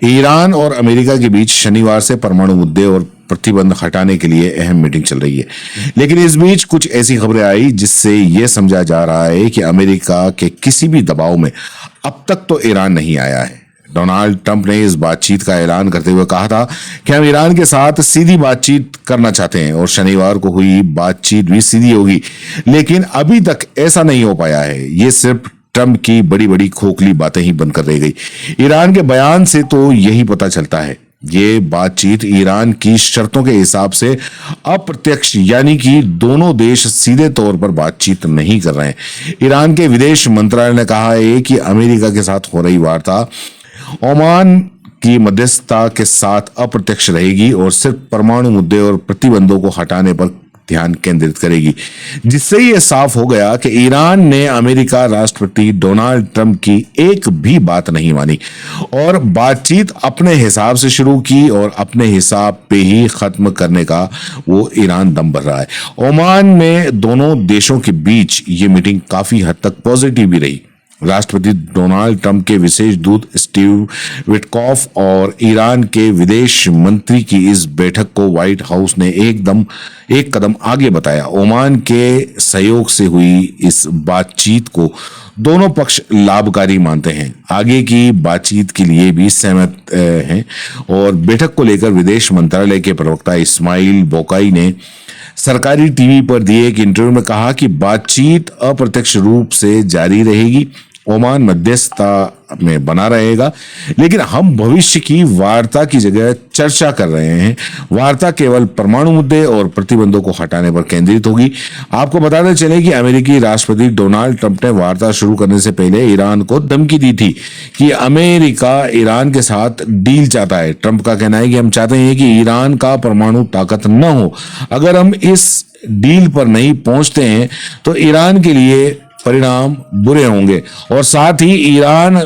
Iran और America के बीच शनिवार से परमाणु मुद्दे और प्रतिबंध हटाने के लिए अहम मीटिंग चल रही है। लेकिन इस बीच कुछ ऐसी खबरें आई जिससे यह समझा जा रहा है कि अमेरिका के किसी भी दबाव में अब तक तो ईरान नहीं आया है। डोनाल्ड ट्रंप ने इस बातचीत का ऐलान करते हुए कहा था कि हम ईरान के साथ सीधी बातचीत करना चाहते हैं और शनिवार को हुई बातचीत भी सीधी होगी, लेकिन अभी तक ऐसा नहीं हो पाया है। ये सिर्फ ट्रंप की बड़ी बड़ी खोखली बातें ही बनकर रह गई। ईरान के बयान से तो यही पता चलता है ये बातचीत ईरान की शर्तों के हिसाब से अप्रत्यक्ष, यानी कि दोनों देश सीधे तौर पर बातचीत नहीं कर रहे हैं। ईरान के विदेश मंत्रालय ने कहा है कि अमेरिका के साथ हो रही वार्ता ओमान की मध्यस्थता के साथ अप्रत्यक्ष रहेगी और सिर्फ परमाणु मुद्दे और प्रतिबंधों को हटाने पर ध्यान केंद्रित करेगी, जिससे यह साफ हो गया कि ईरान ने अमेरिका राष्ट्रपति डोनाल्ड ट्रंप की एक भी बात नहीं मानी और बातचीत अपने हिसाब से शुरू की और अपने हिसाब पे ही खत्म करने का वो ईरान दम भर रहा है। ओमान में दोनों देशों के बीच ये मीटिंग काफी हद तक पॉजिटिव भी रही। राष्ट्रपति डोनाल्ड ट्रंप के विशेष दूत स्टीव विटकॉफ और ईरान के विदेश मंत्री की इस बैठक को व्हाइट हाउस ने एक कदम आगे बताया। ओमान के सहयोग से हुई इस बातचीत को दोनों पक्ष लाभकारी मानते हैं, आगे की बातचीत के लिए भी सहमत हैं और बैठक को लेकर विदेश मंत्रालय के प्रवक्ता इस्माइल बोकाई ने सरकारी टीवी पर दिए एक इंटरव्यू में कहा कि बातचीत अप्रत्यक्ष रूप से जारी रहेगी, ओमान मध्यस्थता में बना रहेगा, लेकिन हम भविष्य की वार्ता की जगह चर्चा कर रहे हैं। वार्ता केवल परमाणु मुद्दे और प्रतिबंधों को हटाने पर केंद्रित होगी। आपको बताते चले कि अमेरिकी राष्ट्रपति डोनाल्ड ट्रंप ने वार्ता शुरू करने से पहले ईरान को धमकी दी थी कि अमेरिका ईरान के साथ डील चाहता है। ट्रंप का कहना है कि हम चाहते हैं कि ईरान का परमाणु ताकत न हो। अगर हम इस डील पर नहीं पहुंचते हैं तो ईरान के लिए परिणाम बुरे होंगे और साथ ही ईरान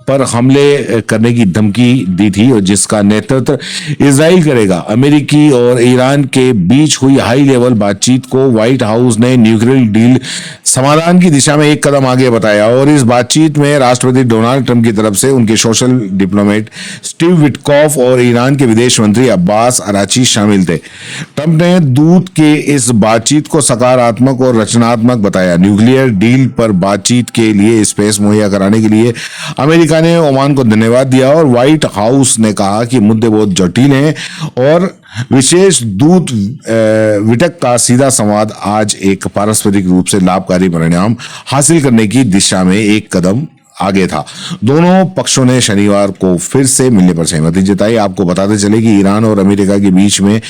पर हमले करने की धमकी दी थी और जिसका नेतृत्व इजराइल करेगा। अमेरिकी और ईरान के बीच हुई हाई लेवल बातचीत को व्हाइट हाउस ने न्यूक्लियर डील समाधान की दिशा में एक कदम आगे बताया और इस बातचीत में राष्ट्रपति डोनाल्ड ट्रंप की तरफ से उनके सोशल डिप्लोमेट स्टीव विटकॉफ और ईरान के विदेश मंत्री अब्बास अराची शामिल थे। ट्रंप ने दूत के इस बातचीत को सकारात्मक और रचनात्मक बताया। न्यूक्लियर डील पर बातचीत के लिए स्पेस मुहैया कराने के लिए अमेरिका ने ओमान को धन्यवाद दिया और व्हाइट हाउस ने कहा कि मुद्दे बहुत जटिल हैं और विशेष दूत विटक का सीधा संवाद आज एक पारस्परिक रूप से लाभकारी परिणाम हासिल करने की दिशा में एक कदम आगे था। दोनों पक्षों ने शनिवार को फिर से मिलने पर सहमति जताई। आपको बताते चले कि ईरान और अमेरिका के बीच में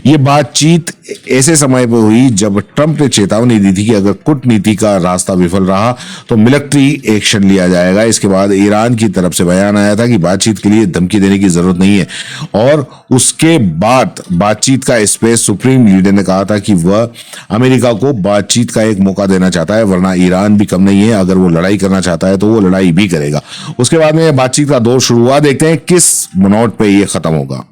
ये बातचीत ऐसे समय पर हुई जब ट्रंप ने चेतावनी दी थी कि अगर कूटनीति का रास्ता विफल रहा तो मिलिट्री एक्शन लिया जाएगा। इसके बाद ईरान की तरफ से बयान आया था कि बातचीत के लिए धमकी देने की जरूरत नहीं है और उसके बाद बातचीत का स्पेस सुप्रीम लीडर ने कहा था कि वह अमेरिका को बातचीत का एक मौका देना चाहता है, वरना ईरान भी कम नहीं है। अगर वो लड़ाई करना चाहता है तो वो लड़ाई भी करेगा। उसके बाद में बातचीत का दौर शुरू हुआ। देखते हैं किस नोट पे ये खत्म होगा।